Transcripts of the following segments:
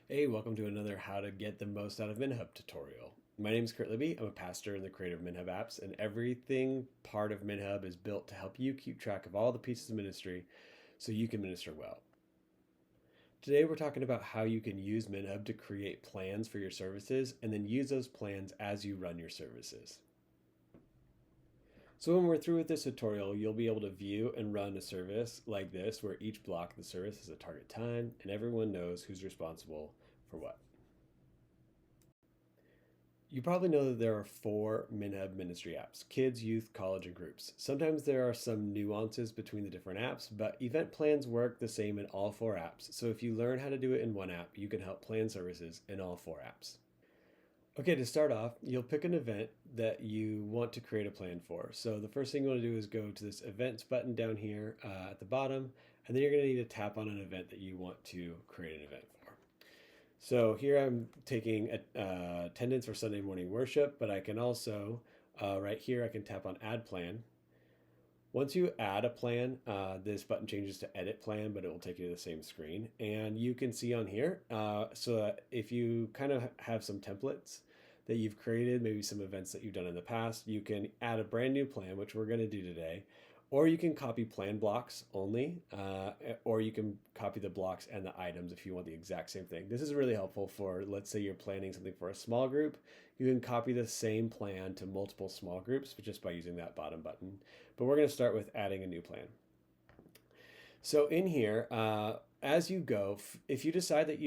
Hey, welcome to another How to Get the Most Out of MinHub tutorial. My name is Kurt Libby. I'm a pastor and the creator of MinHub apps, and everything part of MinHub is built to help you keep track of all the pieces of ministry so you can minister well. Today, we're talking about how you can use MinHub to create plans for your services and then use those plans as you run your services. So when we're through with this tutorial, you'll be able to view and run a service like this, where each block of the service has a target time and everyone knows who's responsible for what. You probably know that there are 4 MinHub ministry apps: kids, youth, college, and groups. Sometimes there are some nuances between the different apps, but event plans work the same in all 4 apps. So if you learn how to do it in one app, you can help plan services in all 4 apps. Okay, to start off, you'll pick an event that you want to create a plan for. So the first thing you want to do is go to this events button down here at the bottom, and then you're going to need to tap on an event that you want to create an event for. So here I'm taking attendance for Sunday morning worship, but I can also, right here, I can tap on add plan. Once you add a plan, this button changes to edit plan, but it will take you to the same screen. And you can see on here, so that if you kind of have some templates that you've created, maybe some events that you've done in the past, you can add a brand new plan, which we're going to do today. Or you can copy plan blocks only, or you can copy the blocks and the items if you want the exact same thing. This is really helpful for, let's say you're planning something for a small group. You can copy the same plan to multiple small groups just by using that bottom button. But we're going to start with adding a new plan. So in here, as you go, if you decide that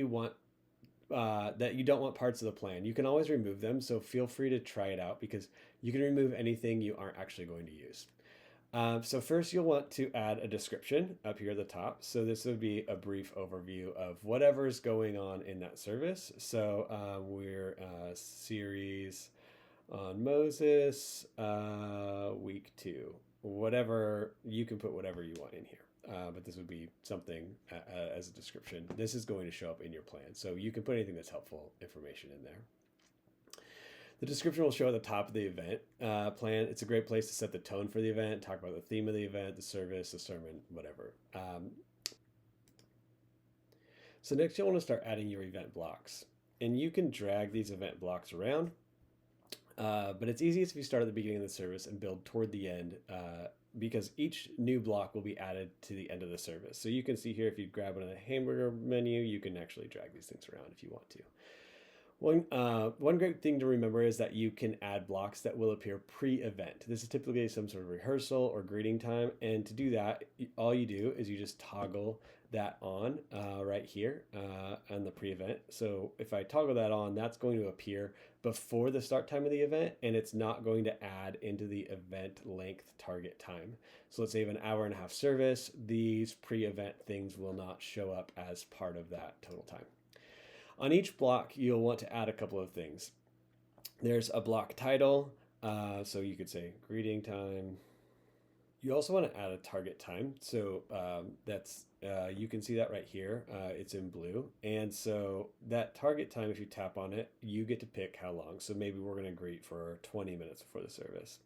that you don't want parts of the plan, you can always remove them. So feel free to try it out, because you can remove anything you aren't actually going to use. So first you'll want to add a description up here at the top. So this would be a brief overview of whatever's going on in that service. So we're series on Moses, week 2. Whatever, you can put whatever you want in here. But this would be something as a description. This is going to show up in your plan. So you can put anything that's helpful information in there. The description will show at the top of the event plan. It's a great place to set the tone for the event, talk about the theme of the event, the service, the sermon, whatever. So next you'll want to start adding your event blocks. And you can drag these event blocks around, but it's easiest if you start at the beginning of the service and build toward the end, because each new block will be added to the end of the service. So you can see here, if you grab it on the hamburger menu, you can actually drag these things around if you want to. One great thing to remember is that you can add blocks that will appear pre-event. This is typically some sort of rehearsal or greeting time, and to do that, all you do is you just toggle that on right here on the pre-event. So if I toggle that on, that's going to appear before the start time of the event, and it's not going to add into the event length target time. So let's say you have an hour-and-a-half service, these pre-event things will not show up as part of that total time. On each block, you'll want to add a couple of things. There's a block title, so you could say greeting time. You also want to add a target time, so that's you can see that right here. It's in blue, and so that target time, if you tap on it, you get to pick how long. So maybe we're going to greet for 20 minutes before the service.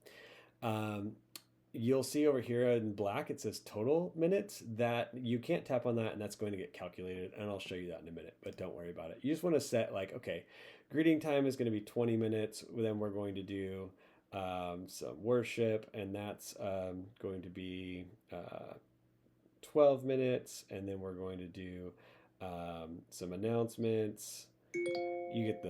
You'll see over here in black, it says total minutes. That you can't tap on that, and that's going to get calculated, and I'll show you that in a minute, but don't worry about it. You just want to set like, okay, greeting time is going to be 20 minutes. Then we're going to do some worship, and that's going to be 12 minutes. And then we're going to do some announcements. You get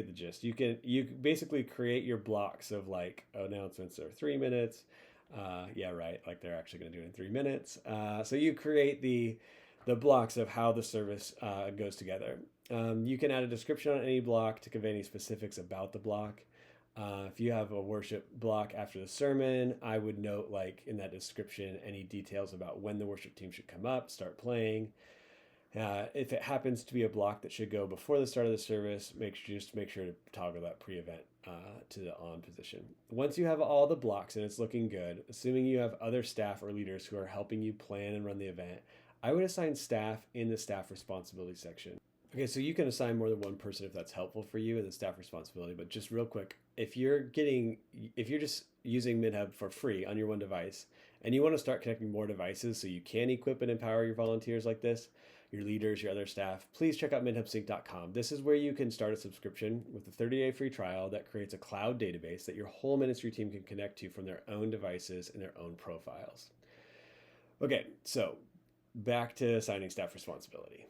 the gist. You basically create your blocks of like announcements are 3 minutes. Yeah, right. Like they're actually going to do it in 3 minutes. So you create the blocks of how the service goes together. You can add a description on any block to convey any specifics about the block. If you have a worship block after the sermon, I would note like in that description any details about when the worship team should come up, start playing. If it happens to be a block that should go before the start of the service, make sure to toggle that pre-event to the on position. Once you have all the blocks and it's looking good, assuming you have other staff or leaders who are helping you plan and run the event, I would assign staff in the staff responsibility section. Okay, so you can assign more than one person if that's helpful for you in the staff responsibility, but just real quick, if you're just using MinHub for free on your one device and you want to start connecting more devices so you can equip and empower your volunteers like this, your leaders, your other staff, please check out minhubsync.com. This is where you can start a subscription with a 30-day free trial that creates a cloud database that your whole ministry team can connect to from their own devices and their own profiles. Okay, so back to assigning staff responsibility.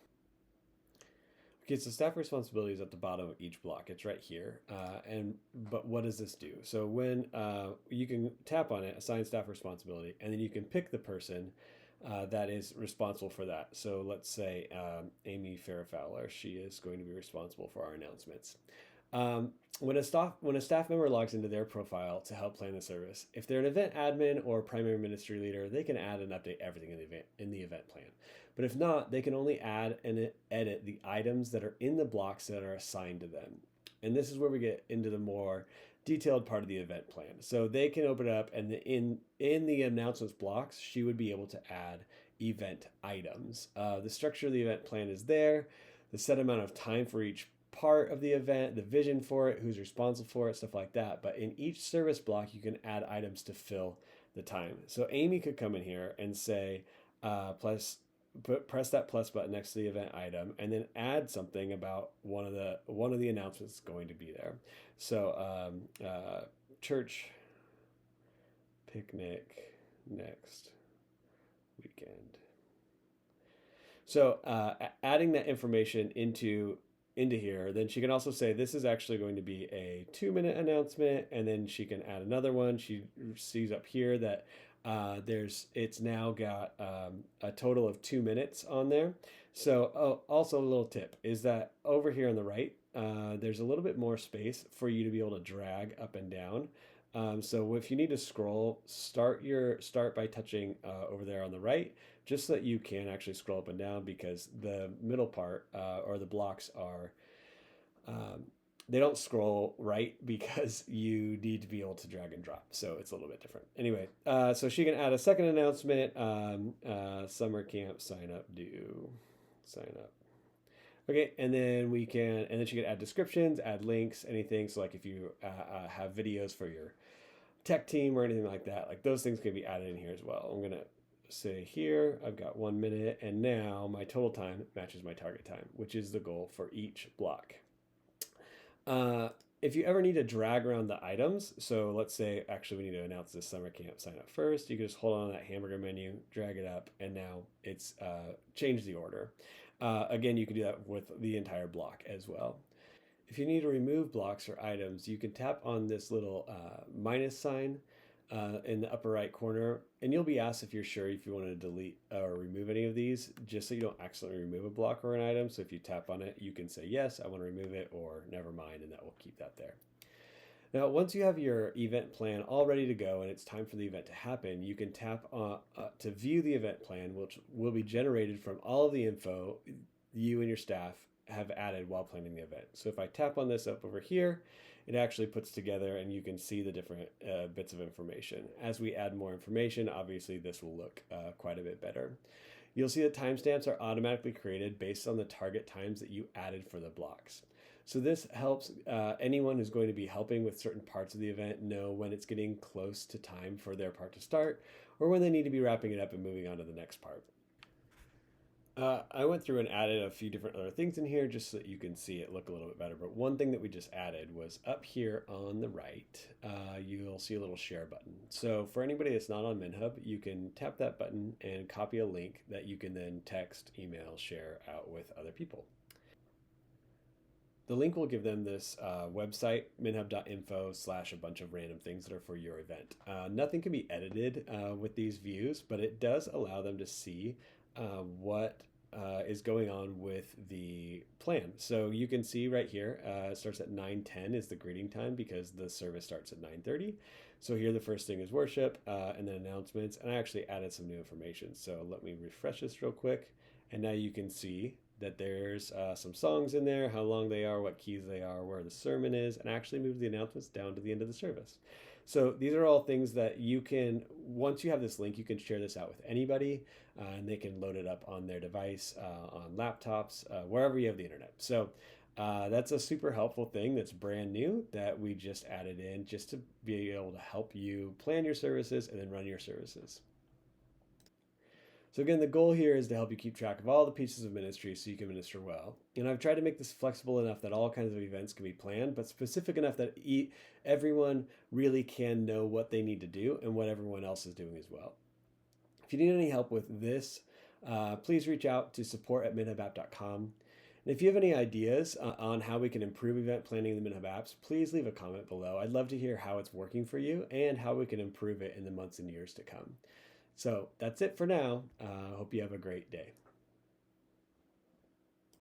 Okay, so staff responsibility is at the bottom of each block. It's right here. But what does this do? So when you can tap on it, assign staff responsibility, and then you can pick the person that is responsible for that. So let's say Amy Fairfowler, she is going to be responsible for our announcements. When a staff member logs into their profile to help plan the service, if they're an event admin or primary ministry leader, they can add and update everything in the event plan. But if not, they can only add and edit the items that are in the blocks that are assigned to them. And this is where we get into the more detailed part of the event plan. So they can open it up, and in the announcements blocks, she would be able to add event items. The structure of the event plan is there, the set amount of time for each part of the event, the vision for it, who's responsible for it, stuff like that. But in each service block, you can add items to fill the time. So Amy could come in here and say, press that plus button next to the event item, and then add something about one of the announcements going to be there. So church picnic next weekend. So adding that information into here, then she can also say this is actually going to be a 2-minute announcement, and then she can add another one. She sees up here that it's now got a total of 2 minutes on there. So also a little tip is that over here on the right, there's a little bit more space for you to be able to drag up and down. So if you need to scroll, start by touching over there on the right, just so that you can actually scroll up and down, because the middle part or the blocks are they don't scroll right because you need to be able to drag and drop. So it's a little bit different. Anyway, so she can add a second announcement, summer camp sign up. Okay, and then she can add descriptions, add links, anything. So like if you have videos for your tech team or anything like that, like those things can be added in here as well. I'm gonna say here, I've got 1 minute, and now my total time matches my target time, which is the goal for each block. If you ever need to drag around the items, so let's say actually we need to announce this summer camp sign up first, you can just hold on that hamburger menu, drag it up, and now it's changed the order. Again, you can do that with the entire block as well. If you need to remove blocks or items, you can tap on this little minus sign in the upper right corner, and you'll be asked if you're sure if you want to delete or remove any of these, just so you don't accidentally remove a block or an item. So if you tap on it, you can say, yes, I want to remove it, or never mind, and that will keep that there. Now, once you have your event plan all ready to go and it's time for the event to happen, you can tap to view the event plan, which will be generated from all of the info you and your staff have added while planning the event. So if I tap on this up over here, it actually puts together, and you can see the different bits of information. As we add more information, obviously this will look quite a bit better. You'll see that timestamps are automatically created based on the target times that you added for the blocks. So this helps anyone who's going to be helping with certain parts of the event know when it's getting close to time for their part to start, or when they need to be wrapping it up and moving on to the next part. I went through and added a few different other things in here just so that you can see it look a little bit better. But one thing that we just added was up here on the right, you'll see a little share button. So for anybody that's not on MinHub, you can tap that button and copy a link that you can then text, email, share out with other people. The link will give them this website, minhub.info / a bunch of random things that are for your event. Nothing can be edited with these views, but it does allow them to see what is going on with the plan. So you can see right here, it starts at 9:10 is the greeting time because the service starts at 9:30. So here the first thing is worship and then announcements, and I actually added some new information. So let me refresh this real quick, and now you can see that there's some songs in there, how long they are, what keys they are, where the sermon is, and actually move the announcements down to the end of the service. So these are all things that you can, once you have this link, you can share this out with anybody, and they can load it up on their device, on laptops, wherever you have the internet. So that's a super helpful thing that's brand new that we just added in just to be able to help you plan your services and then run your services. So again, the goal here is to help you keep track of all the pieces of ministry so you can minister well. And I've tried to make this flexible enough that all kinds of events can be planned, but specific enough that everyone really can know what they need to do and what everyone else is doing as well. If you need any help with this, please reach out to support@minhubapp.com. And if you have any ideas on how we can improve event planning in the MinHub apps, please leave a comment below. I'd love to hear how it's working for you and how we can improve it in the months and years to come. So that's it for now. Hope you have a great day.